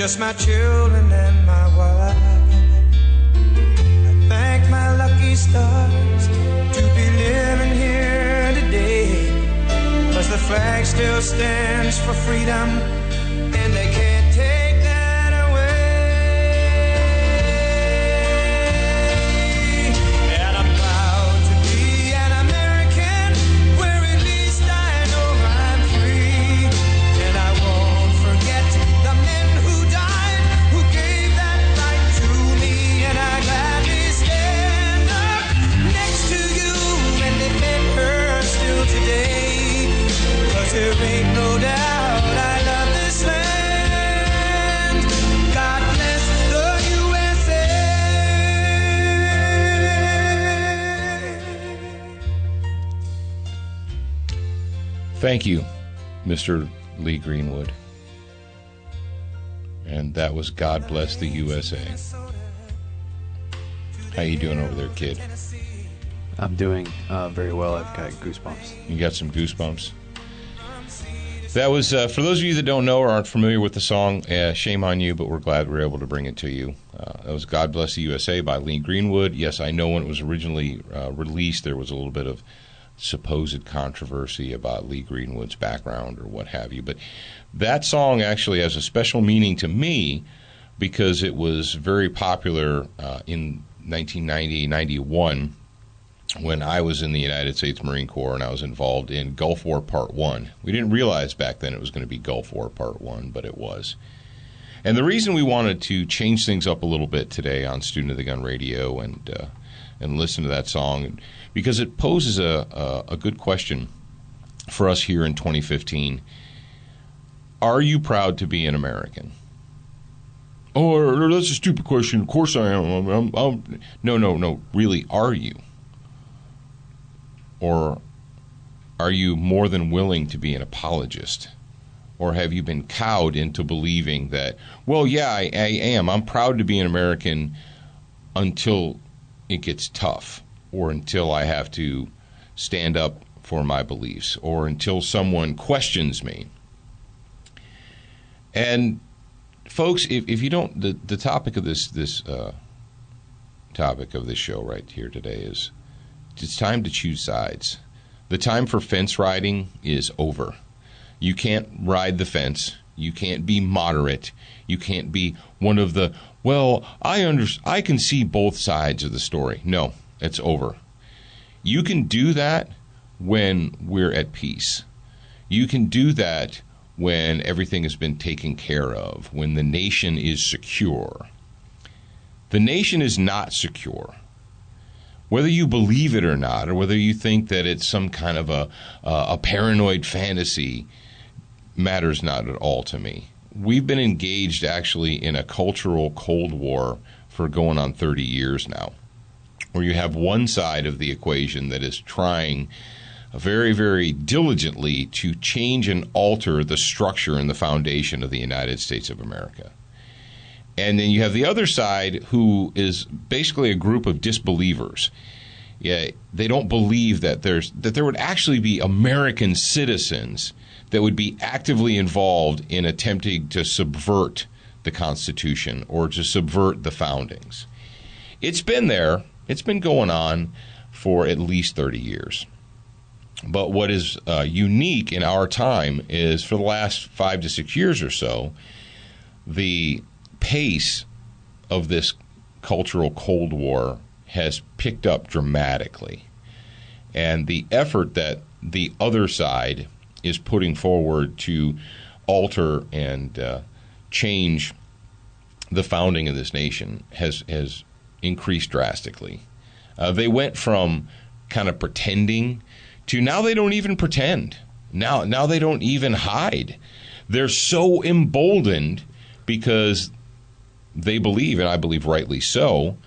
just my children and my wife. I thank my lucky stars to be living here today, 'cause the flag still stands for freedom, and they can't take that away. And I'm proud to be an American, where at least I know I'm free. And I won't forget the men who died, who gave that right to me. And I gladly stand up next to you and defend her still today, 'cause there ain't no doubt I love this land. God bless the USA. Thank you, Mr. Lee Greenwood. And that was God Bless the USA. How you doing over there, kid? I'm doing very well. I've got goosebumps. You got some goosebumps? That was, for those of you that don't know or aren't familiar with the song, shame on you, but we're glad we were able to bring it to you. That was God Bless the USA by Lee Greenwood. Yes, I know when it was originally released, there was a little bit of supposed controversy about Lee Greenwood's background or what have you, but that song actually has a special meaning to me because it was very popular in 1990-91 when I was in the United States Marine Corps and I was involved in Gulf War Part 1. We didn't realize back then it was going to be Gulf War Part 1, but it was. And the reason we wanted to change things up a little bit today on Student of the Gun Radio and listen to that song, because it poses a good question for us here in 2015. Are you proud to be an American? Oh, that's a stupid question. Of course I am. No. Really, are you? Or are you more than willing to be an apologist? Or have you been cowed into believing that, well, yeah, I am. I'm proud to be an American until it gets tough, or until I have to stand up for my beliefs, or until someone questions me. And folks, if you don't, the topic of this topic of this show right here today is, it's time to choose sides. The time for fence riding is over. You can't ride the fence. You can't be moderate. You can't be one of the, well, I can see both sides of the story. No, it's over. You can do that when we're at peace. You can do that when everything has been taken care of, when the nation is secure. The nation is not secure. Whether you believe it or not, or whether you think that it's some kind of a paranoid fantasy, matters not at all to me. We've been engaged actually in a cultural Cold War for going on 30 years now, where you have one side of the equation that is trying very, very diligently to change and alter the structure and the foundation of the United States of America. And then you have the other side, who is basically a group of disbelievers. Yeah, they don't believe that there would actually be American citizens that would be actively involved in attempting to subvert the Constitution or to subvert the foundings. It's been there. It's been going on for at least 30 years. But what is unique in our time is, for the last 5 to 6 years or so, the pace of this cultural Cold War has picked up dramatically. And the effort that the other side is putting forward to alter and change the founding of this nation has increased drastically. They went from kind of pretending to now they don't even pretend. Now they don't even hide. They're so emboldened because they believe, and I believe rightly so,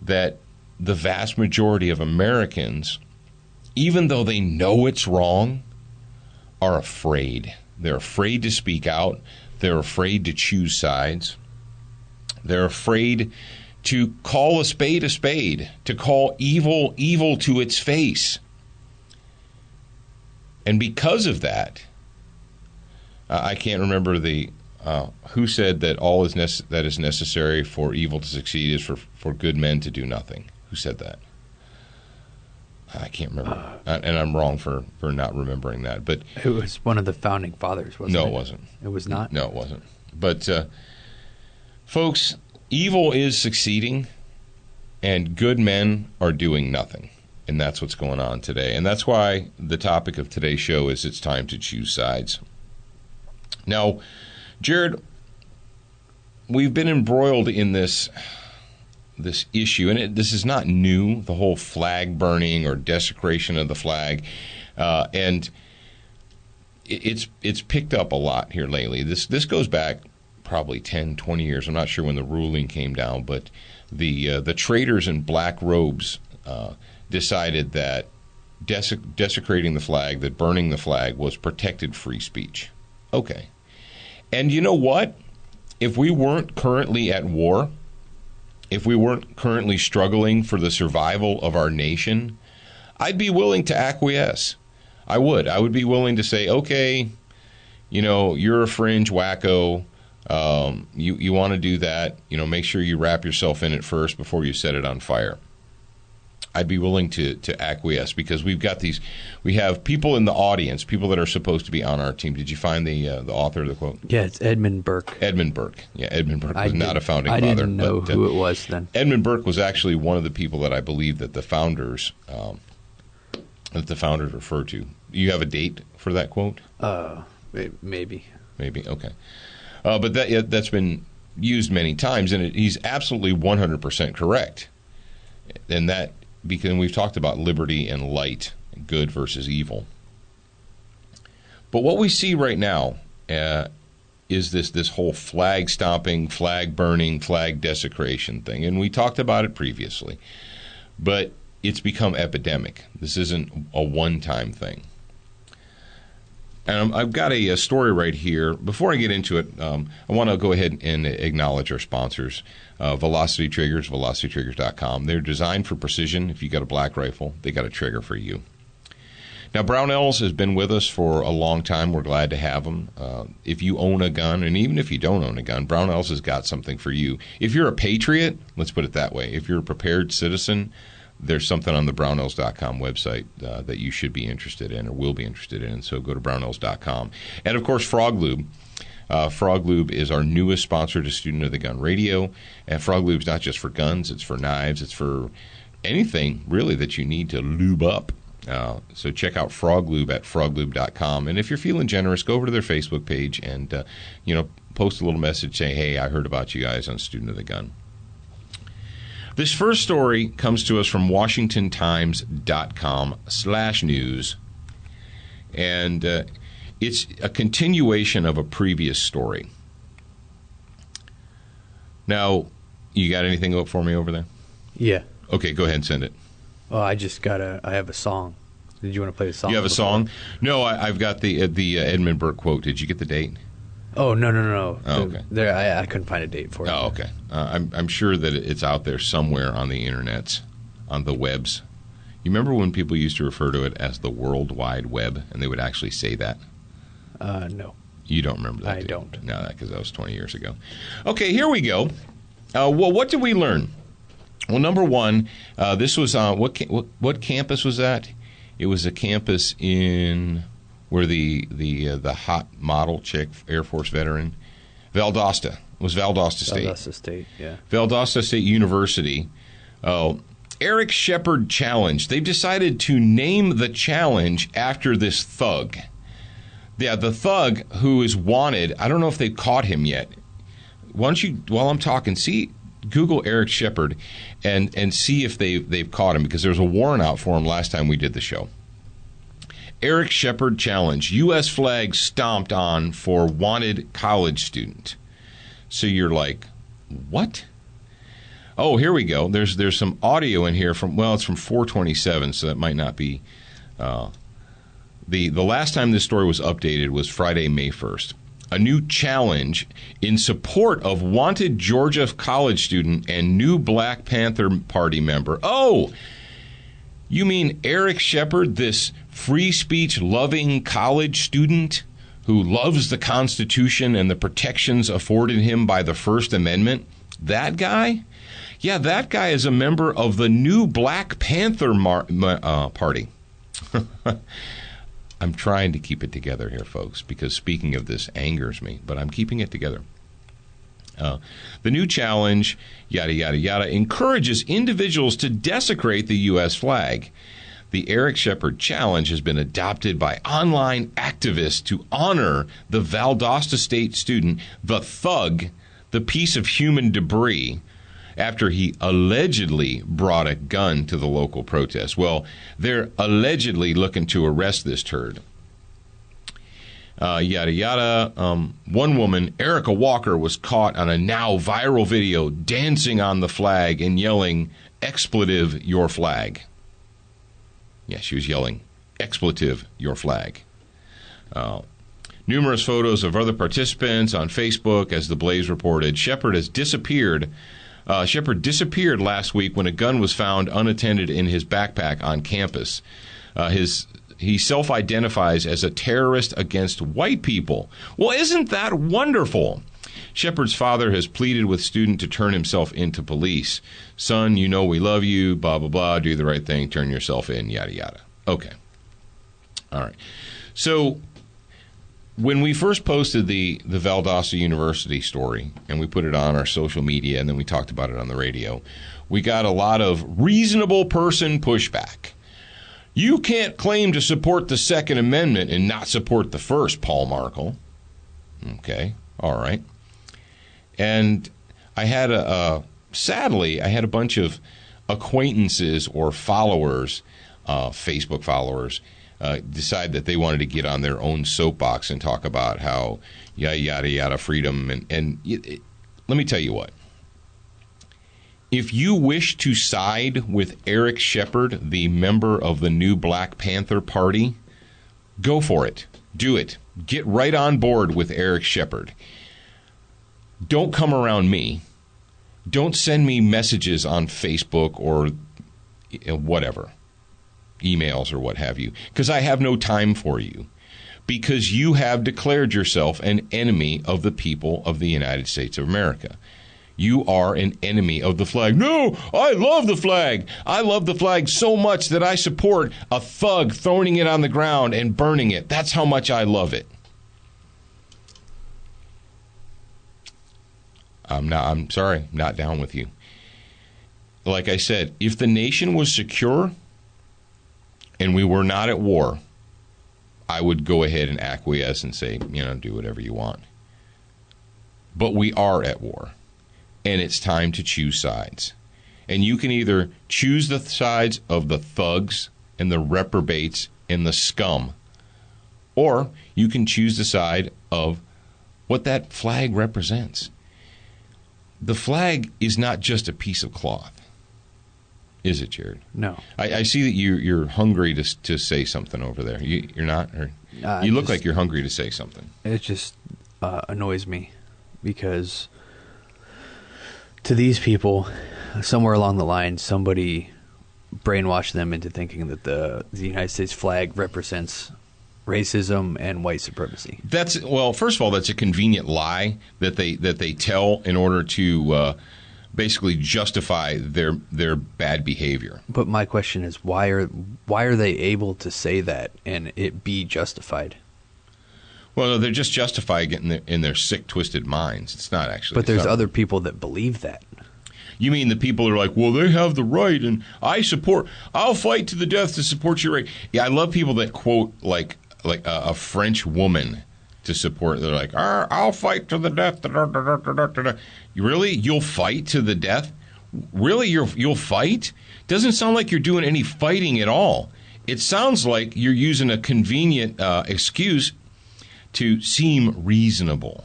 that the vast majority of Americans, even though they know it's wrong, are afraid. They're afraid to speak out. They're afraid to choose sides. They're afraid to call a spade, to call evil evil to its face. And because of that, I can't remember the who said that all is that is necessary for evil to succeed is for good men to do nothing? Who said that? I can't remember, and I'm wrong for not remembering that. But It was one of the founding fathers, wasn't it? no, it wasn't. It was not? No, it wasn't. But, folks, evil is succeeding, and good men are doing nothing. And that's what's going on today. And that's why the topic of today's show is it's time to choose sides. Now, Jared, we've been embroiled in this issue, and this is not new, the whole flag burning or desecration of the flag. And it's picked up a lot here lately. This goes back probably 10, 20 years. I'm not sure when the ruling came down, but the traders in black robes decided that desecrating the flag, that burning the flag was protected free speech. Okay. And you know what? If we weren't currently at war, if we weren't currently struggling for the survival of our nation, I'd be willing to acquiesce. I would. I would be willing to say, okay, you're a fringe wacko. You want to do that. Make sure you wrap yourself in it first before you set it on fire. I'd be willing to acquiesce because we have people in the audience, people that are supposed to be on our team. Did you find the author of the quote? Yeah, it's Edmund Burke. Edmund Burke. Yeah, Edmund Burke was not a founding father. I didn't know who it was then. Edmund Burke was actually one of the people that I believe that the founders referred to. You have a date for that quote? Maybe. Maybe, okay. But that's been used many times, and he's absolutely 100% correct. And that, because we've talked about liberty and light, good versus evil. But what we see right now is this whole flag stomping, flag burning, flag desecration thing. And we talked about it previously. But it's become epidemic. This isn't a one-time thing. And I've got a story right here. Before I get into it, I want to go ahead and acknowledge our sponsors, Velocity Triggers, velocitytriggers.com. They're designed for precision. If you got a black rifle, they got a trigger for you. Now, Brownells has been with us for a long time. We're glad to have them. If you own a gun, and even if you don't own a gun, Brownells has got something for you. If you're a patriot, let's put it that way, if you're a prepared citizen, there's something on the Brownells.com website that you should be interested in or will be interested in. So go to Brownells.com. And, of course, Frog Lube. Frog Lube is our newest sponsor to Student of the Gun Radio. And Frog Lube is not just for guns. It's for knives. It's for anything, really, that you need to lube up. So check out Frog Lube at froglube.com. And if you're feeling generous, go over to their Facebook page and, post a little message saying, hey, I heard about you guys on Student of the Gun. This first story comes to us from WashingtonTimes.com/news, and it's a continuation of a previous story. Now, you got anything up for me over there? Yeah. Okay, go ahead and send it. Oh, I have a song. Did you want to play the song? You have a song? No, I've got the Edmund Burke quote. Did you get the date? Oh, no. Oh, okay. I couldn't find a date for it. Oh, okay. I'm sure that it's out there somewhere on the internets, on the webs. You remember when people used to refer to it as the World Wide Web, and they would actually say that? No. You don't remember that? I don't. No, because that was 20 years ago. Okay, here we go. Well, what did we learn? Well, number one, this was on what campus was that? It was a campus in where the hot model chick, Air Force veteran, Valdosta. It was Valdosta State. Valdosta State, yeah. Valdosta State University. Eric Shepard Challenge. They've decided to name the challenge after this thug. Yeah, the thug who is wanted. I don't know if they've caught him yet. Why don't you, while I'm talking, Google Eric Shepard and see if they've caught him, because there was a warrant out for him last time we did the show. Eric Shepard Challenge. U.S. flag stomped on for wanted college student. So you're like, what? Oh, here we go. There's some audio in here it's from 427, so that might not be. The last time this story was updated was Friday, May 1st. A new challenge in support of wanted Georgia college student and new Black Panther Party member. Oh, you mean Eric Shepard, this free speech loving college student who loves the Constitution and the protections afforded him by the First Amendment, that guy, yeah, that guy is a member of the new Black Panther Party. I'm trying to keep it together here, folks, because speaking of this angers me, but I'm keeping it together. The new challenge, yada, yada, yada, encourages individuals to desecrate the U.S. flag. The Eric Shepard Challenge has been adopted by online activists to honor the Valdosta State student, the thug, the piece of human debris, after he allegedly brought a gun to the local protest. Well, they're allegedly looking to arrest this turd. Yada, yada. One woman, Erica Walker, was caught on a now viral video dancing on the flag and yelling, "Expletive, your flag." Yeah, she was yelling, "Expletive, your flag." Numerous photos of other participants on Facebook, as the Blaze reported. Shepard disappeared last week when a gun was found unattended in his backpack on campus. He self-identifies as a terrorist against white people. Well, isn't that wonderful? Shepard's father has pleaded with student to turn himself into police. Son, you know we love you, blah, blah, blah, do the right thing, turn yourself in, yada, yada. Okay. All right. So when we first posted the Valdosta University story, and we put it on our social media, and then we talked about it on the radio, we got a lot of reasonable person pushback. You can't claim to support the Second Amendment and not support the First, Paul Markle. Okay, all right. And I had sadly, I had a bunch of acquaintances or followers, Facebook followers, decide that they wanted to get on their own soapbox and talk about how yada, yada, yada, freedom. Let me tell you what. If you wish to side with Eric Shepard, the member of the new Black Panther Party, go for it. Do it. Get right on board with Eric Shepard. Don't come around me. Don't send me messages on Facebook or whatever, emails or what have you, because I have no time for you, because you have declared yourself an enemy of the people of the United States of America. You are an enemy of the flag. No, I love the flag. I love the flag so much that I support a thug throwing it on the ground and burning it. That's how much I love it. I'm sorry, not down with you. Like I said, if the nation was secure and we were not at war, I would go ahead and acquiesce and say, do whatever you want. But we are at war. And it's time to choose sides. And you can either choose the sides of the thugs and the reprobates and the scum, or you can choose the side of what that flag represents. The flag is not just a piece of cloth. Is it, Jared? No. I see that you're hungry to say something over there. You're not? Or you look like you're hungry to say something. It just annoys me because to these people, somewhere along the line, somebody brainwashed them into thinking that the United States flag represents racism and white supremacy. First of all, that's a convenient lie that they tell in order to basically justify their bad behavior. But my question is, why are they able to say that and it be justified? Well, they're just justifying it in their sick, twisted minds. It's not actually. But there's other people that believe that. You mean the people who are like, well, they have the right, and I'll fight to the death to support your right. Yeah, I love people that quote like a French woman to support. They're like, I'll fight to the death. Really? You'll fight to the death? Really? You'll fight? Doesn't sound like you're doing any fighting at all. It sounds like you're using a convenient excuse to seem reasonable.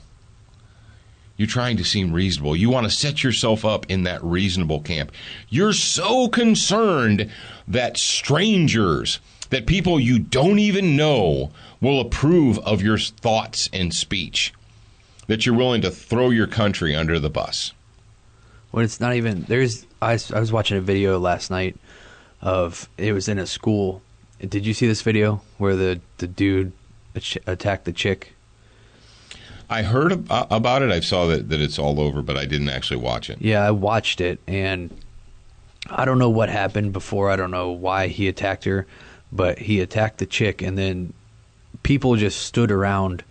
You're trying to seem reasonable. You want to set yourself up in that reasonable camp. You're so concerned that strangers, that people you don't even know, will approve of your thoughts and speech, that you're willing to throw your country under the bus. Well, it's not even. I was watching a video last night it was in a school. Did you see this video where the dude attacked the chick I heard about it. I saw that it's all over, but I didn't actually watch it. Yeah, I watched it, and I don't know what happened before. I don't know why he attacked her, but he attacked the chick, and then people just stood around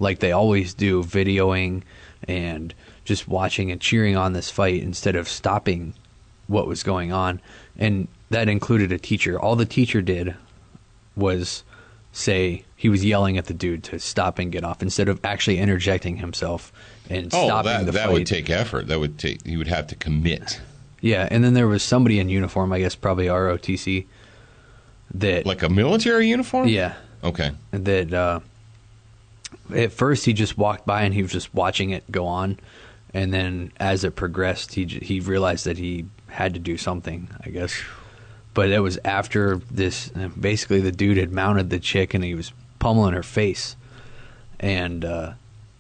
like they always do, videoing and just watching and cheering on this fight instead of stopping what was going on. And that included a teacher. All the teacher did was say, he was yelling at the dude to stop and get off instead of actually interjecting himself and stopping the fight. That would take effort. He would have to commit. Yeah, and then there was somebody in uniform, I guess probably ROTC, that... Like a military uniform? Yeah. Okay. That at first he just walked by and he was just watching it go on, and then as it progressed, he realized that he had to do something, I guess. But it was after this, basically the dude had mounted the chick and he was pummeling her face, and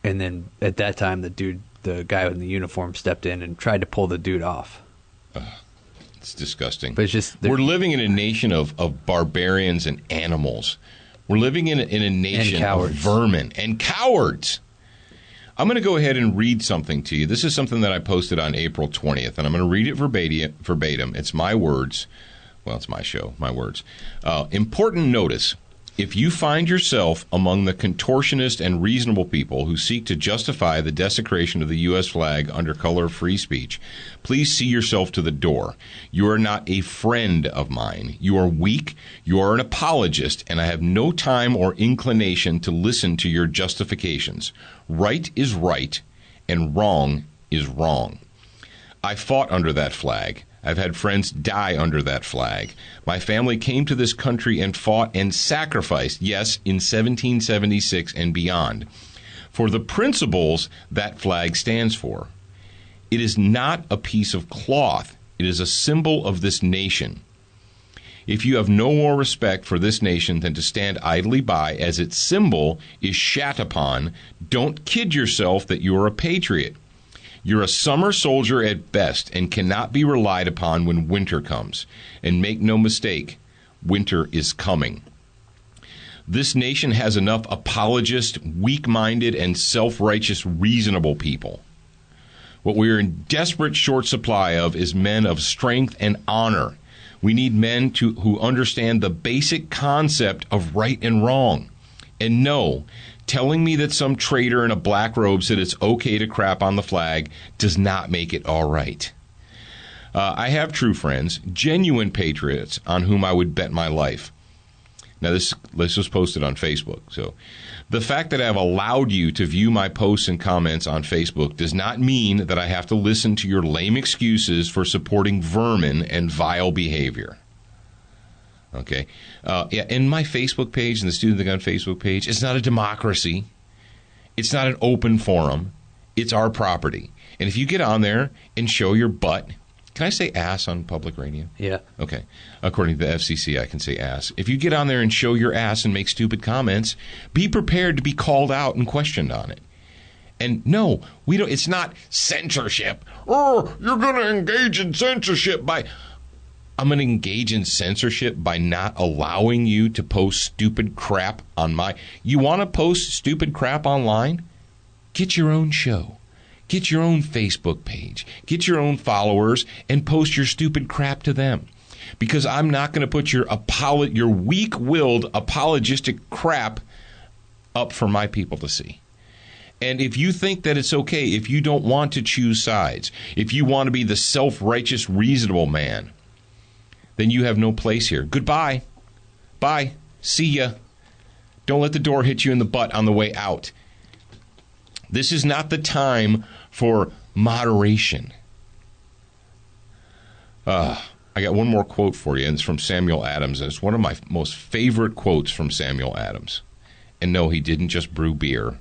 then at that time the guy in the uniform stepped in and tried to pull the dude off. It's disgusting. But it's just we're living in a nation of barbarians and animals. We're living in a nation of vermin and cowards. I'm going to go ahead and read something to you. This is something that I posted on April 20th, and I'm going to read it verbatim. It's my words. Well, it's my show, my words. Important notice. If you find yourself among the contortionist and reasonable people who seek to justify the desecration of the U.S. flag under color of free speech, please see yourself to the door. You are not a friend of mine. You are weak, you are an apologist, and I have no time or inclination to listen to your justifications. Right is right, and wrong is wrong. I fought under that flag. I've had friends die under that flag. My family came to this country and fought and sacrificed, yes, in 1776 and beyond, for the principles that flag stands for. It is not a piece of cloth. It is a symbol of this nation. If you have no more respect for this nation than to stand idly by as its symbol is shat upon, don't kid yourself that you are a patriot. You're a summer soldier at best and cannot be relied upon when winter comes. And make no mistake, winter is coming. This nation has enough apologist, weak-minded, and self-righteous, reasonable people. What we are in desperate short supply of is men of strength and honor. We need men who understand the basic concept of right and wrong. And no, telling me that some traitor in a black robe said it's okay to crap on the flag does not make it all right. I have true friends, genuine patriots on whom I would bet my life. Now, this was posted on Facebook. So the fact that I have allowed you to view my posts and comments on Facebook does not mean that I have to listen to your lame excuses for supporting vermin and vile behavior. Okay. And my Facebook page and the Student of the Gun Facebook page, it's not a democracy. It's not an open forum. It's our property. And if you get on there and show your butt, can I say ass on public radio? Yeah. Okay. According to the FCC, I can say ass. If you get on there and show your ass and make stupid comments, be prepared to be called out and questioned on it. And no, we don't. It's not censorship. Oh, you're going to engage in censorship by... I'm going to engage in censorship by not allowing you to post stupid crap on my... You want to post stupid crap online? Get your own show. Get your own Facebook page. Get your own followers and post your stupid crap to them. Because I'm not going to put your weak-willed apologistic crap up for my people to see. And if you think that it's okay, if you don't want to choose sides, if you want to be the self-righteous, reasonable man, then you have no place here. Goodbye. Bye. See ya. Don't let the door hit you in the butt on the way out. This is not the time for moderation. I got one more quote for you, and it's from Samuel Adams, and it's one of my most favorite quotes from Samuel Adams. And no, he didn't just brew beer.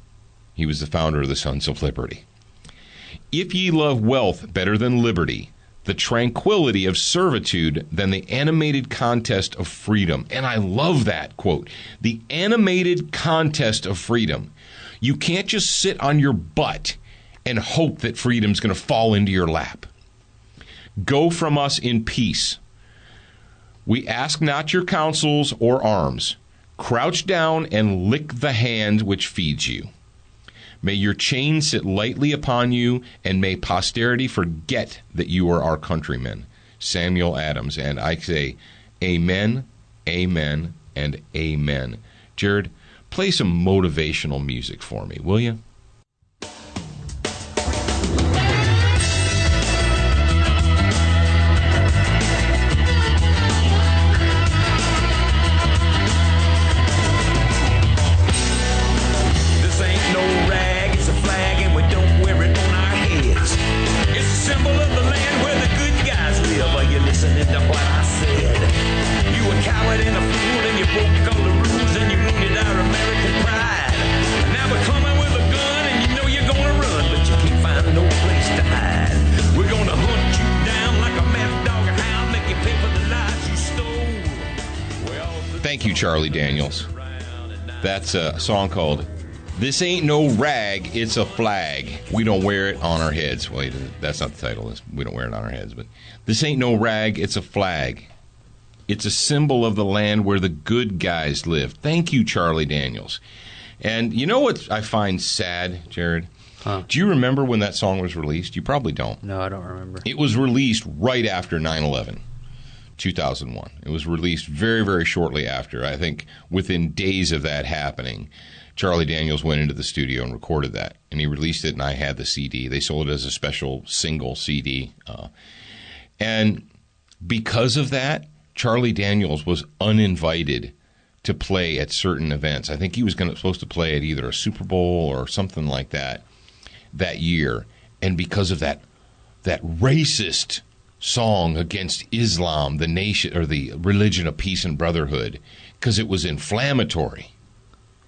He was the founder of the Sons of Liberty. If ye love wealth better than liberty, the tranquility of servitude than the animated contest of freedom. And I love that quote. The animated contest of freedom. You can't just sit on your butt and hope that freedom's going to fall into your lap. Go from us in peace. We ask not your counsels or arms. Crouch down and lick the hand which feeds you. May your chain sit lightly upon you, and may posterity forget that you are our countrymen. Samuel Adams. And I say, amen, amen, and amen. Jared, play some motivational music for me, will you? This ain't no rag, it's a flag, and we don't wear it on our heads. It's a symbol of the land where the good guys live. Are you listening to what I said? You a coward and a fool, and you broke all the rules, and you wounded our American pride. And now we're coming with a gun, and you know you're gonna run, but you can't find no place to hide. We're gonna hunt you down like a mad dog or hound, make you pay for the lives you stole. Well, Thank you, Charlie Daniels. That's a song called This Ain't No Rag, It's a Flag. We don't wear it on our heads. Wait, that's not the title. We don't wear it on our heads. But this ain't no rag, it's a flag. It's a symbol of the land where the good guys live. Thank you, Charlie Daniels. And you know what I find sad, Jared? Huh. Do you remember when that song was released? You probably don't. No, I don't remember. It was released right after 9/11, 2001. It was released very, very shortly after. I think within days of that happening, Charlie Daniels went into the studio and recorded that. And he released it, and I had the CD. They sold it as a special single CD. And because of that, Charlie Daniels was uninvited to play at certain events. I think he was supposed to play at either a Super Bowl or something like that year. And because of that racist song against Islam, the nation or the religion of peace and brotherhood, because it was inflammatory.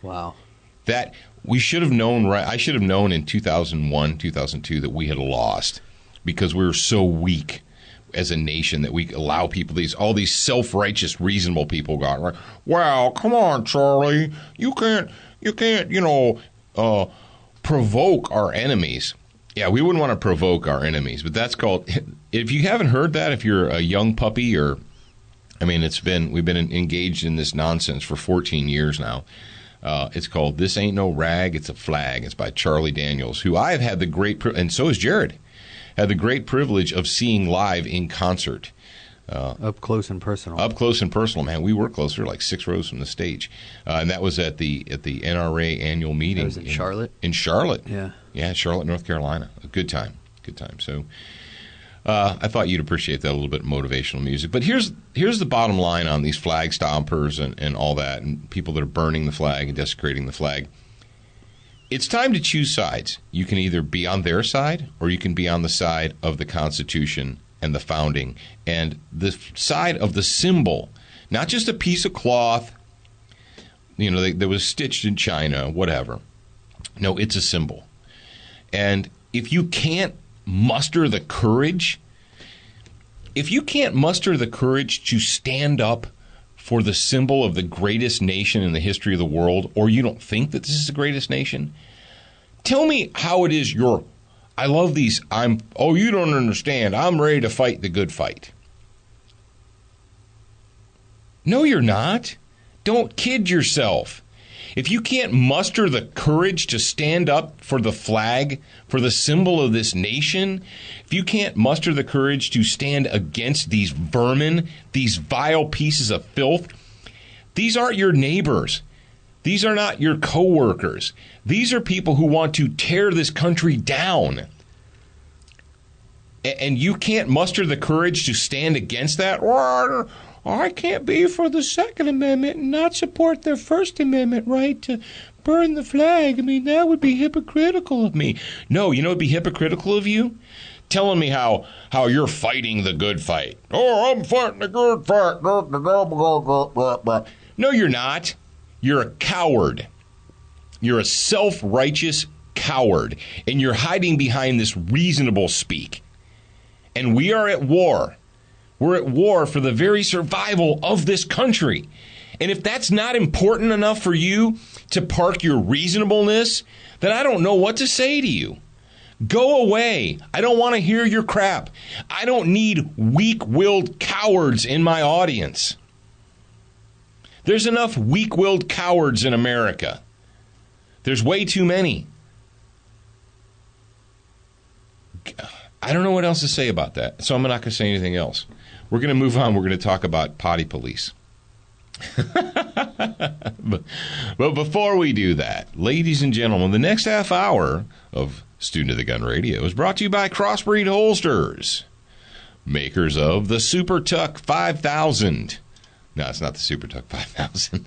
Wow. That we should have known, right? I should have known in 2001, 2002 that we had lost because we were so weak as a nation that we allow people, all these self-righteous, reasonable people got right. Well, come on, Charlie, you can't, provoke our enemies. Yeah, we wouldn't want to provoke our enemies, but that's called. If you haven't heard that, if you're a young puppy, we've been engaged in this nonsense for 14 years now. It's called "This Ain't No Rag, It's a Flag." It's by Charlie Daniels, who I've had the great, and so has Jared, had the great privilege of seeing live in concert. Up close and personal. Up close and personal, man. We were closer, like 6 rows from the stage, and that was at the NRA annual meeting. That was in Charlotte. In Charlotte, yeah, Charlotte, North Carolina. A good time. So, I thought you'd appreciate that, a little bit of motivational music. But here's the bottom line on these flag stompers and all that, and people that are burning the flag and desecrating the flag. It's time to choose sides. You can either be on their side or you can be on the side of the Constitution and the founding and the side of the symbol, not just a piece of cloth, that was stitched in China, whatever. No, it's a symbol. And if you can't muster the courage to stand up for the symbol of the greatest nation in the history of the world, or you don't think that this is the greatest nation, tell me how it is I love these, you don't understand, I'm ready to fight the good fight. No, you're not. Don't kid yourself. If you can't muster the courage to stand up for the flag, for the symbol of this nation, if you can't muster the courage to stand against these vermin, these vile pieces of filth, these aren't your neighbors. These are not your coworkers. These are people who want to tear this country down. And you can't muster the courage to stand against that? Or I can't be for the Second Amendment and not support their First Amendment right to burn the flag. That would be hypocritical of me. No, it would be hypocritical of you? Telling me how you're fighting the good fight. Oh, I'm fighting the good fight. No, you're not. You're a coward. You're a self-righteous coward. And you're hiding behind this reasonable speak. And we are at war. We're at war for the very survival of this country. And if that's not important enough for you to park your reasonableness, then I don't know what to say to you. Go away. I don't want to hear your crap. I don't need weak-willed cowards in my audience. There's enough weak-willed cowards in America. There's way too many. I don't know what else to say about that, so I'm not going to say anything else. We're going to move on. We're going to talk about potty police. but before we do that, ladies and gentlemen, the next half hour of Student of the Gun Radio is brought to you by Crossbreed Holsters, makers of the Super Tuck 5000. No, it's not the Super Tuck 5000.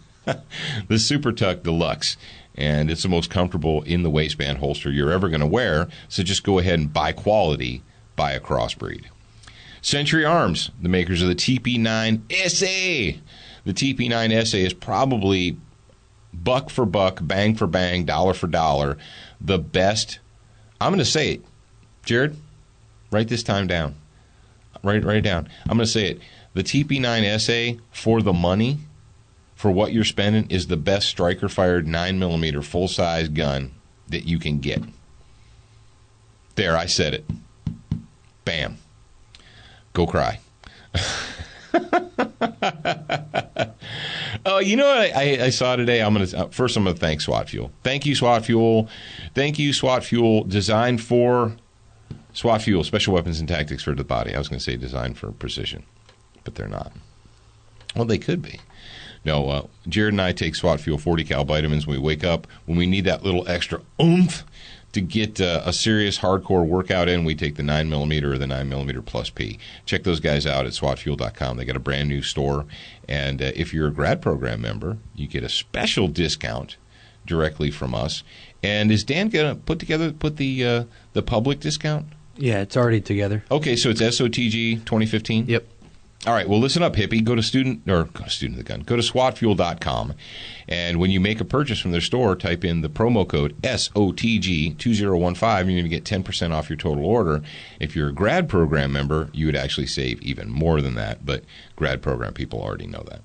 The Super Tuck Deluxe. And it's the most comfortable in the waistband holster you're ever going to wear. So just go ahead and buy quality, buy a Crossbreed. Century Arms, the makers of the TP9 SA. The TP9 SA is probably buck for buck, bang for bang, dollar for dollar, the best. I'm going to say it. Jared, write this time down. Write it down. I'm going to say it. The TP9 SA, for the money, for what you're spending, is the best striker-fired 9mm full-size gun that you can get. There, I said it. Bam. Go cry. Oh, you know what I saw today? First I'm gonna thank SWAT Fuel. Thank you, SWAT Fuel. Thank you, SWAT Fuel. Designed for SWAT Fuel, special weapons and tactics for the body. I was gonna say designed for precision, but they're not. Well, they could be. No, Jared and I take SWAT Fuel 40 cal vitamins when we wake up. When we need that little extra oomph to get a serious hardcore workout in, we take the 9mm or the 9mm Plus P. Check those guys out at SWATfuel.com. They got a brand new store. And if you're a grad program member, you get a special discount directly from us. And is Dan going to put the public discount? Yeah, it's already together. Okay, so it's SOTG 2015? Yep. All right, well, listen up, hippie. Go to SwatFuel.com, and when you make a purchase from their store, type in the promo code SOTG2015, and you're going to get 10% off your total order. If you're a grad program member, you would actually save even more than that, but grad program people already know that.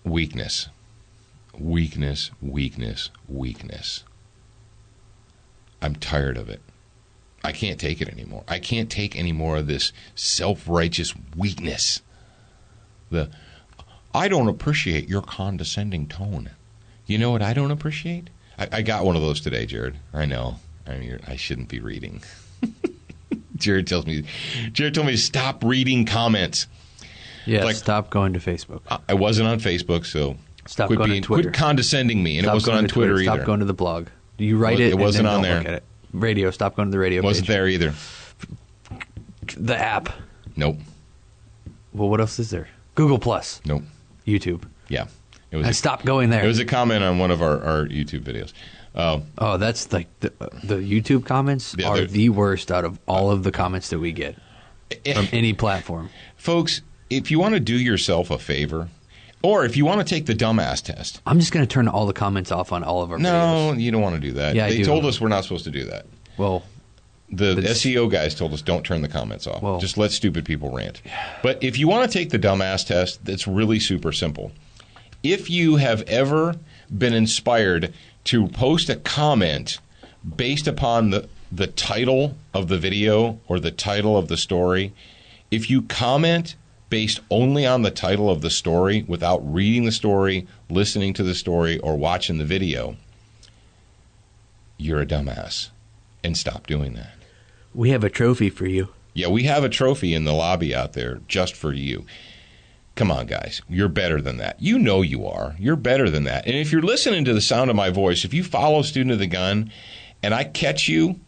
Weakness. Weakness, weakness, weakness. I'm tired of it. I can't take it anymore. I can't take any more of this self-righteous weakness. I don't appreciate your condescending tone. You know what I don't appreciate? I got one of those today, Jared. I know. I shouldn't be reading. Jared told me to stop reading comments. Yeah, stop going to Facebook. I wasn't on Facebook, so stop going to Twitter. Quit condescending me, and it wasn't on Twitter either. Stop going to the blog. You write it. It wasn't on and there. Look at it. Radio, stop going to the radio page. Wasn't there either. The app. Nope. Well, what else is there? Google Plus. Nope. YouTube. Yeah. And stop going there. It was a comment on one of our YouTube videos. Oh, that's like the YouTube comments are the worst out of all of the comments that we get from any platform. Folks, if you want to do yourself a favor, or if you want to take the dumbass test. I'm just going to turn all the comments off on all of our videos. No, you don't want to do that. Yeah, they told us we're not supposed to do that. Well, the SEO guys told us don't turn the comments off. Well, just let stupid people rant. But if you want to take the dumbass test, it's really super simple. If you have ever been inspired to post a comment based upon the title of the video or the title of the story, if you comment based only on the title of the story without reading the story, listening to the story, or watching the video, you're a dumbass. And stop doing that. We have a trophy for you. Yeah, we have a trophy in the lobby out there just for you. Come on, guys. You're better than that. You know you are. You're better than that. And if you're listening to the sound of my voice, if you follow Student of the Gun, and I catch you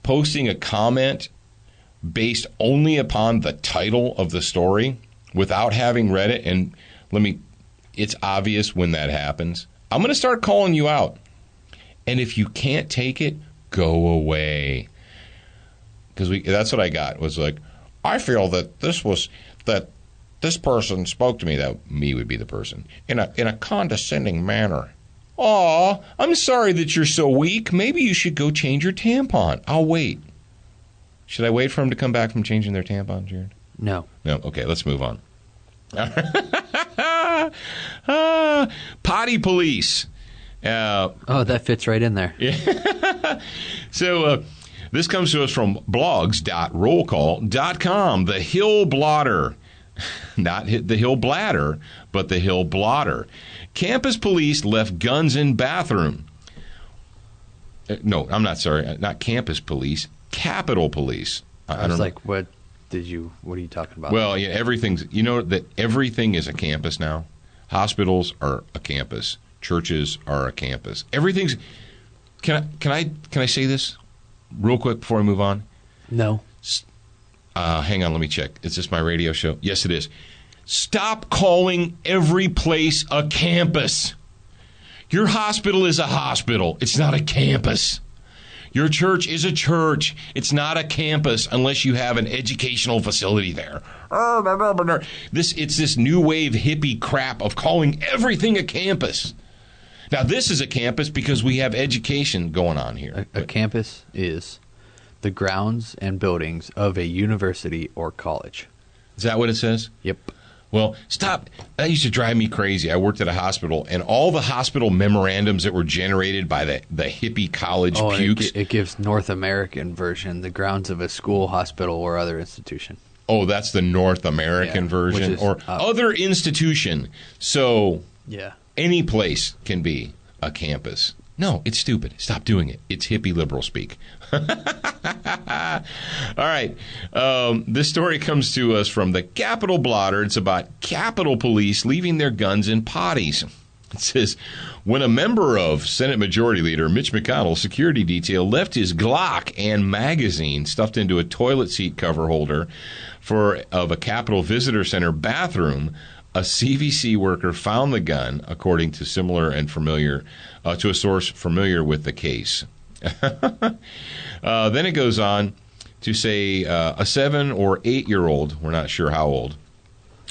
posting a comment based only upon the title of the story without having read it, and it's obvious when that happens, I'm going to start calling you out. And if you can't take it, go away. Because that's what I got, was like, I feel that this person spoke to me, that me would be the person, in a condescending manner. Aw, I'm sorry that you're so weak. Maybe you should go change your tampon. I'll wait. Should I wait for them to come back from changing their tampon, Jared? No. No? Okay, let's move on. Potty police. That fits right in there. Yeah. So this comes to us from blogs.rollcall.com. The Hill Blotter. Not the Hill Bladder, but the Hill Blotter. Campus police left guns in bathroom. No, I'm not sorry. Not campus police. Capitol Police. I was like, what are you talking about? Well, yeah, everything's. You know that everything is a campus now. Hospitals are a campus. Churches are a campus. Everything's. Can I say this real quick before I move on? No. Hang on, let me check. Is this my radio show? Yes, it is. Stop calling every place a campus. Your hospital is a hospital. It's not a campus. Your church is a church. It's not a campus unless you have an educational facility there. It's this new wave hippie crap of calling everything a campus. Now, this is a campus because we have education going on here. A campus is the grounds and buildings of a university or college. Is that what it says? Yep. Well, stop. That used to drive me crazy. I worked at a hospital, and all the hospital memorandums that were generated by the hippie college pukes. It gives North American version, the grounds of a school, hospital, or other institution. Oh, that's the North American version, or other institution. So any place can be a campus. No, it's stupid. Stop doing it. It's hippie liberal speak. All right. This story comes to us from the Capitol Blotter. It's about Capitol Police leaving their guns in potties. It says, when a member of Senate Majority Leader Mitch McConnell's security detail left his Glock and magazine stuffed into a toilet seat cover holder of a Capitol Visitor Center bathroom, a CVC worker found the gun, according to to a source familiar with the case. Then it goes on to say a 7 or 8-year-old, we're not sure how old,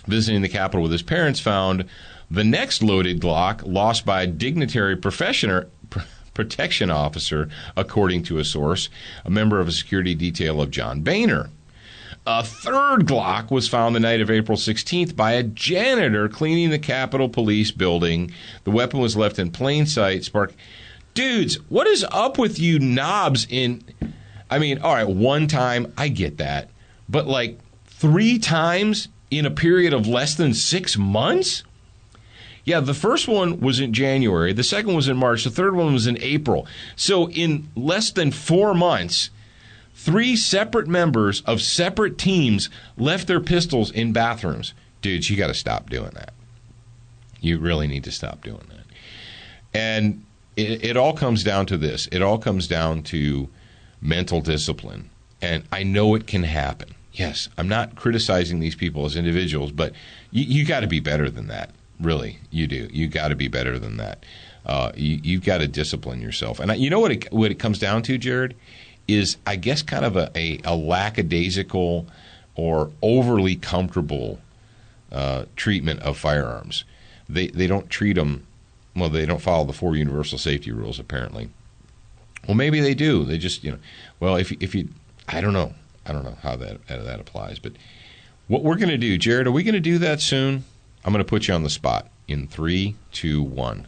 visiting the Capitol with his parents found the next loaded Glock lost by a dignitary protection officer, according to a source, a member of a security detail of John Boehner. A third Glock was found the night of April 16th by a janitor cleaning the Capitol Police building. The weapon was left in plain sight. Dudes, what is up with you knobs all right, one time, I get that. But like 3 times in a period of less than 6 months? Yeah, the first one was in January. The second was in March. The third one was in April. So in less than 4 months, 3 separate members of separate teams left their pistols in bathrooms. Dudes, you got to stop doing that. You really need to stop doing that. And it all comes down to this. It all comes down to mental discipline. And I know it can happen. Yes, I'm not criticizing these people as individuals, but you got to be better than that. Really, you do. You got to be better than that. You've got to discipline yourself. And you know what it comes down to, Jared, is I guess kind of a lackadaisical or overly comfortable treatment of firearms. They don't treat them. Well, they don't follow the 4 universal safety rules, apparently. Well, maybe they do. They just, well, if you, I don't know how that applies. But what we're going to do, Jared, are we going to do that soon? I'm going to put you on the spot in 3, 2, 1.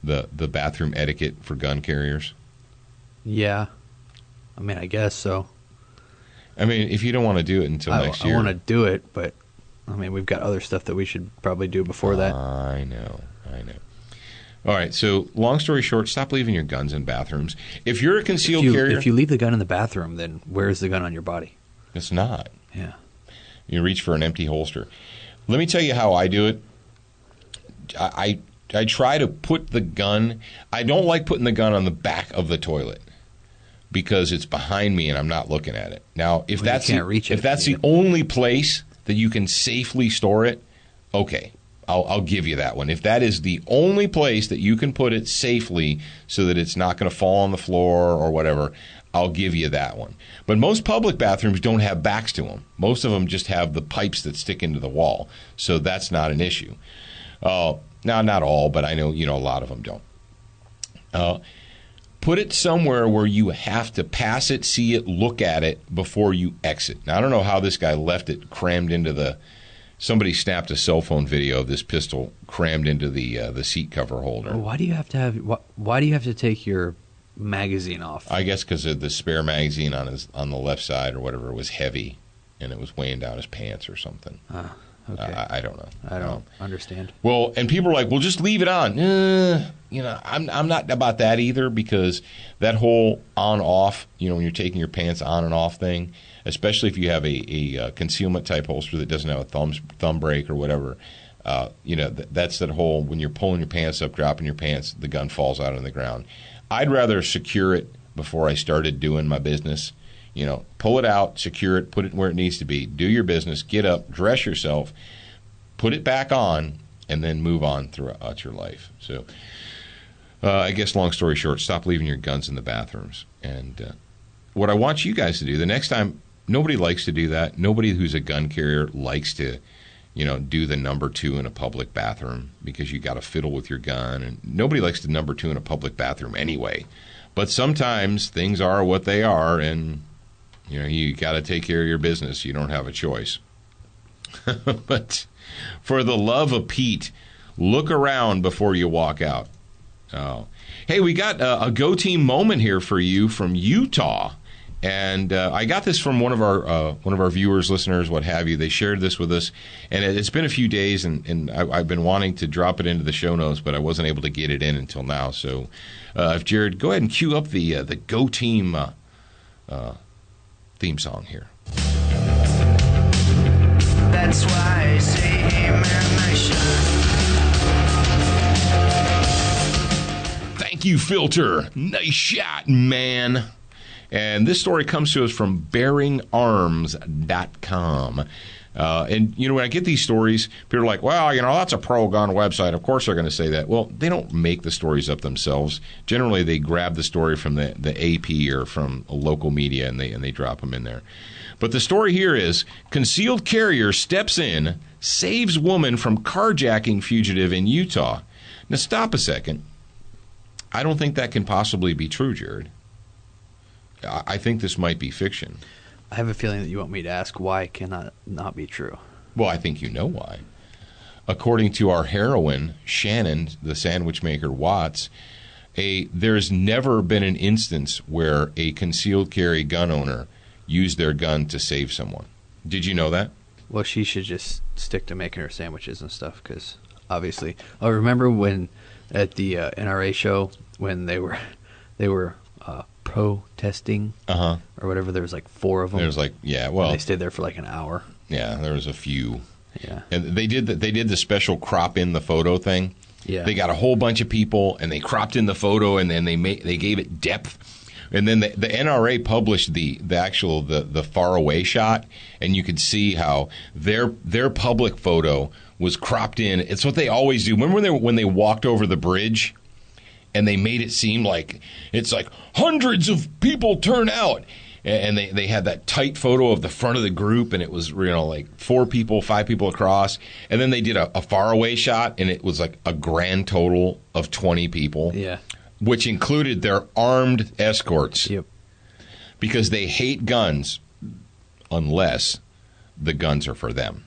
The bathroom etiquette for gun carriers. Yeah, I guess so. If you don't want to do it until next year, I want to do it, but we've got other stuff that we should probably do before that. I know. All right, so long story short, stop leaving your guns in bathrooms. If you're a concealed carrier... If you leave the gun in the bathroom, then where's the gun on your body? It's not. Yeah. You reach for an empty holster. Let me tell you how I do it. I try to put the gun... I don't like putting the gun on the back of the toilet because it's behind me and I'm not looking at it. Now, if that's the only place that you can safely store it, okay. I'll give you that one. If that is the only place that you can put it safely so that it's not going to fall on the floor or whatever, I'll give you that one. But most public bathrooms don't have backs to them. Most of them just have the pipes that stick into the wall. So that's not an issue. Now, not all, but I know, a lot of them don't. Put it somewhere where you have to pass it, see it, look at it before you exit. Now, I don't know how this guy left it crammed into the... Somebody snapped a cell phone video of this pistol crammed into the seat cover holder. Well, why do you have to take your magazine off? I guess because the spare magazine on the left side or whatever was heavy, and it was weighing down his pants or something. Okay. I don't know. I don't understand. Well, and people are like, well, just leave it on. I'm not about that either, because that whole on-off, when you're taking your pants on and off thing, especially if you have a concealment type holster that doesn't have a thumb brake or whatever, that's that whole, when you're pulling your pants up, dropping your pants, the gun falls out on the ground. I'd rather secure it before I started doing my business. Pull it out, secure it, put it where it needs to be, do your business, get up, dress yourself, put it back on, and then move on throughout your life. So I guess long story short, stop leaving your guns in the bathrooms. And what I want you guys to do, the next time, nobody likes to do that. Nobody who's a gun carrier likes to, do the number 2 in a public bathroom, because you got to fiddle with your gun. And nobody likes to number 2 in a public bathroom anyway. But sometimes things are what they are, and you got to take care of your business. You don't have a choice. But for the love of Pete, look around before you walk out. Oh, hey, we got a Go Team moment here for you from Utah, and I got this from one of our viewers, listeners, what have you. They shared this with us, and it's been a few days, and I've been wanting to drop it into the show notes, but I wasn't able to get it in until now. So, if Jared, go ahead and cue up the Go Team theme song here. That's why I say, hey man, nice shot. Thank you, Filter. Nice shot, man. And this story comes to us from BearingArms.com. And, when I get these stories, people are like, well, that's a pro-gun website. Of course they're going to say that. Well, they don't make the stories up themselves. Generally, they grab the story from the AP or from a local media, and they drop them in there. But the story here is, concealed carrier steps in, saves woman from carjacking fugitive in Utah. Now, stop a second. I don't think that can possibly be true, Jared. I think this might be fiction. I have a feeling that you want me to ask why cannot not be true. Well, I think you know why. According to our heroine, Shannon, the sandwich maker Watts, there's never been an instance where a concealed carry gun owner used their gun to save someone. Did you know that? Well, she should just stick to making her sandwiches and stuff, because obviously, I remember when at the NRA show when they were protesting or whatever. There was like 4 of them. There was like, yeah, well, and they stayed there for like an hour. Yeah, there was a few. Yeah, and they did the special crop in the photo thing. Yeah, they got a whole bunch of people and they cropped in the photo, and then they gave it depth. And then the NRA published the actual far away shot, and you could see how their public photo was cropped in. It's what they always do. Remember when they walked over the bridge? And they made it seem like it's like hundreds of people turn out. And they had that tight photo of the front of the group, and it was, like 4 people, 5 people across. And then they did a faraway shot, and it was like a grand total of 20 people. Yeah. Which included their armed escorts. Yep. Because they hate guns unless the guns are for them.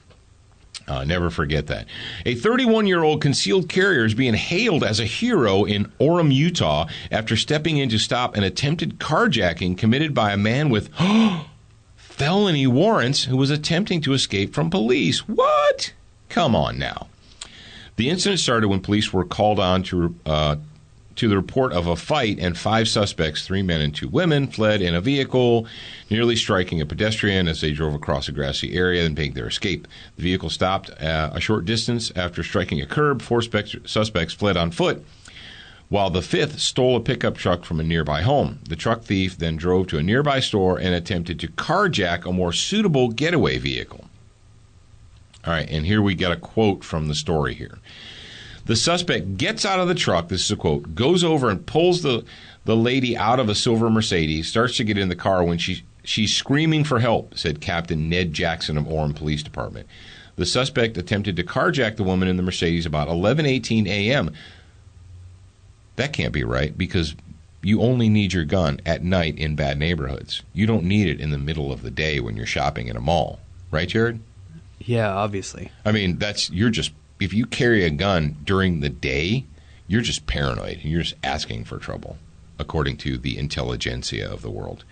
Never forget that. A 31-year-old concealed carrier is being hailed as a hero in Orem, Utah, after stepping in to stop an attempted carjacking committed by a man with felony warrants who was attempting to escape from police. What? Come on now. The incident started when police were called on to the report of a fight, and 5 suspects, 3 men and 2 women, fled in a vehicle, nearly striking a pedestrian as they drove across a grassy area and made their escape. The vehicle stopped a short distance after striking a curb. 4 suspects fled on foot, while the 5th stole a pickup truck from a nearby home. The truck thief then drove to a nearby store and attempted to carjack a more suitable getaway vehicle. All right, and here we got a quote from the story here. The suspect gets out of the truck, this is a quote, goes over and pulls the lady out of a silver Mercedes, starts to get in the car when she's screaming for help, said Captain Ned Jackson of Orem Police Department. The suspect attempted to carjack the woman in the Mercedes about 11:18 a.m. That can't be right, because you only need your gun at night in bad neighborhoods. You don't need it in the middle of the day when you're shopping in a mall. Right, Jared? Yeah, obviously. I mean, if you carry a gun during the day, you're just paranoid. You're just asking for trouble, according to the intelligentsia of the world.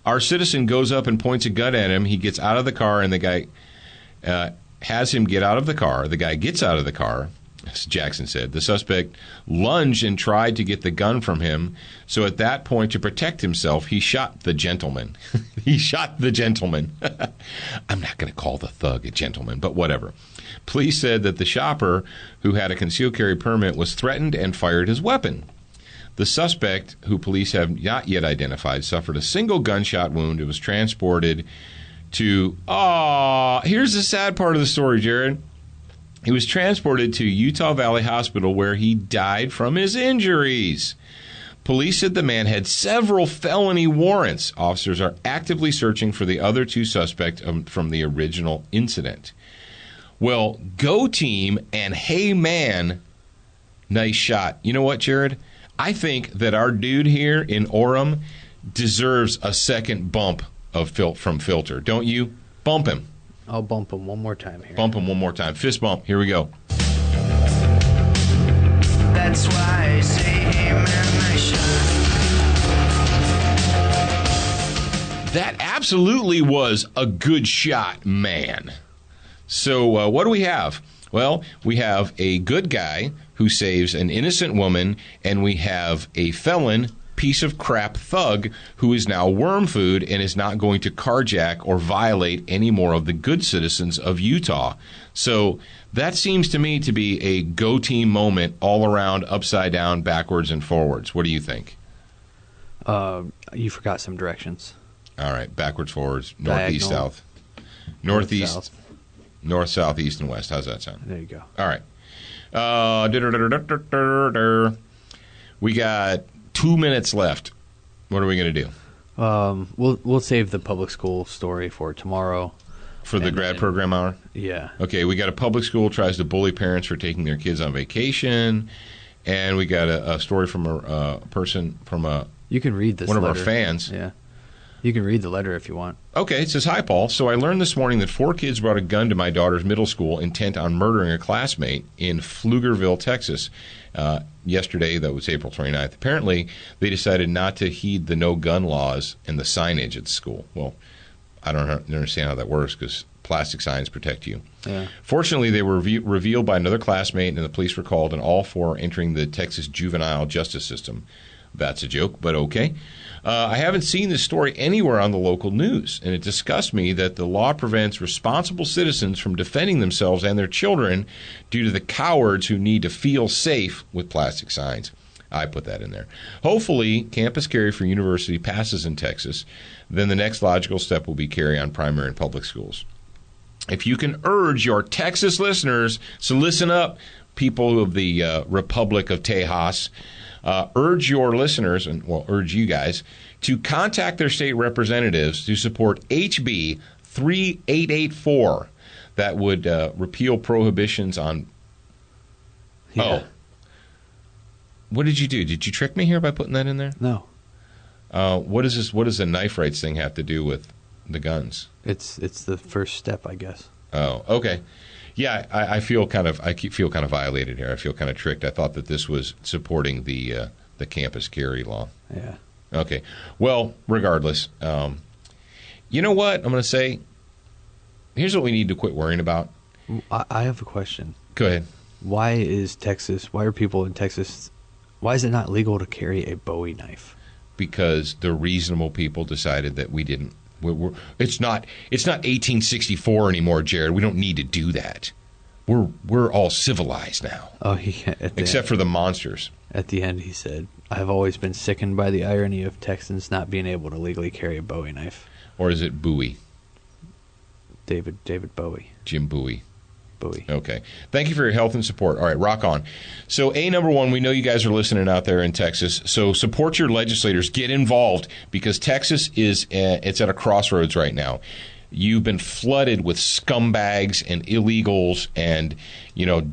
Our citizen goes up and points a gun at him. He gets out of the car, and the guy has him get out of the car. The guy gets out of the car, as Jackson said. The suspect lunged and tried to get the gun from him. So at that point, to protect himself, he shot the gentleman. He shot the gentleman. I'm not going to call the thug a gentleman, but whatever. Police said that the shopper, who had a concealed carry permit, was threatened and fired his weapon. The suspect, who police have not yet identified, suffered a single gunshot wound and was transported to... here's the sad part of the story, Jared. He was transported to Utah Valley Hospital where he died from his injuries. Police said the man had several felony warrants. Officers are actively searching for the other two suspects from the original incident. Well, go team and hey man, nice shot. You know what, Jared? I think that our dude here in Orem deserves a second bump from Filter. Don't you? Bump him. I'll bump him one more time here. Bump him one more time. Fist bump. Here we go. That's why I say, hey man, nice shot. That absolutely was a good shot, man. So what do we have? Well, we have a good guy who saves an innocent woman, and we have a felon, piece of crap thug who is now worm food and is not going to carjack or violate any more of the good citizens of Utah. So that seems to me to be a go team moment all around, upside down, backwards, and forwards. What do you think? You forgot some directions. All right, backwards, forwards, northeast, Diagonal. south. Northeast, South. north, south, east, and west. How's that sound? There you go. All right. We got 2 minutes left. What are we going to do? We'll save the public school story for tomorrow. For the grad program hour? Yeah. Okay, we got a public school tries to bully parents for taking their kids on vacation. And we got a story from a person from You can read this one of letter. our fans. Yeah. You can read the letter if you want. Okay, it says, "Hi, Paul. So I learned this morning that 4 kids brought a gun to my daughter's middle school intent on murdering a classmate in Pflugerville, Texas. Yesterday, that was April 29th. Apparently, they decided not to heed the no-gun laws and the signage at the school." Well, I don't understand how that works because plastic signs protect you. Yeah. Fortunately, they were revealed by another classmate, and the police were called, and all 4 entering the Texas juvenile justice system. That's a joke, but okay. I haven't seen this story anywhere on the local news, and it disgusts me that the law prevents responsible citizens from defending themselves and their children due to the cowards who need to feel safe with plastic signs. I put that in there. Hopefully, campus carry for university passes in Texas. Then the next logical step will be carry on primary and public schools. If you can urge your Texas listeners, so listen up, people of the Republic of Tejas, urge your listeners, and urge you guys, to contact their state representatives to support HB 3884 that would repeal prohibitions on... Yeah. Oh. What did you do? Did you trick me here by putting that in there? No. What is this? What does the knife rights thing have to do with the guns? It's the first step, I guess. Oh, okay. Yeah, I feel kind of violated here. I feel kind of tricked. I thought that this was supporting the campus carry law. Yeah. Okay. Well, regardless, you know what I'm going to say? Here's what we need to quit worrying about. I have a question. Go ahead. Why are people in Texas, why is it not legal to carry a Bowie knife? Because the reasonable people decided that we didn't. It's not 1864 anymore, Jared. We don't need to do that. We're all civilized now. Oh, except for the monsters. At the end, he said, "I've always been sickened by the irony of Texans not being able to legally carry a Bowie knife." Or is it Bowie? David Bowie. Jim Bowie. Bowie. Okay. Thank you for your help and support. All right, rock on. So, number one, we know you guys are listening out there in Texas. So support your legislators. Get involved because Texas it's at a crossroads right now. You've been flooded with scumbags and illegals and,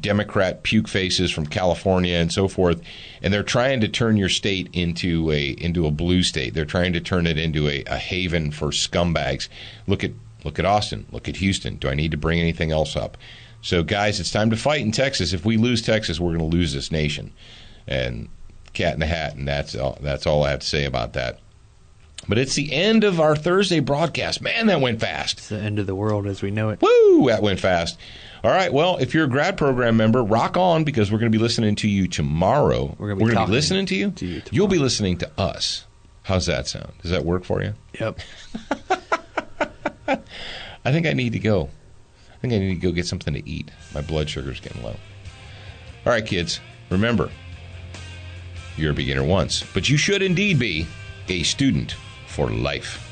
Democrat puke faces from California and so forth. And they're trying to turn your state into a blue state. They're trying to turn it into a haven for scumbags. Look at Austin. Look at Houston. Do I need to bring anything else up? So, guys, it's time to fight in Texas. If we lose Texas, we're going to lose this nation. And cat in the hat, and that's all I have to say about that. But it's the end of our Thursday broadcast. Man, that went fast. It's the end of the world as we know it. Woo, that went fast. All right, well, if you're a grad program member, rock on, because we're going to be listening to you tomorrow. We're going to be listening to you? tomorrow. You'll be listening to us. How's that sound? Does that work for you? Yep. I think I need to go. I think I need to go get something to eat. My blood sugar's getting low. All right, kids, remember, you're a beginner once, but you should indeed be a student for life.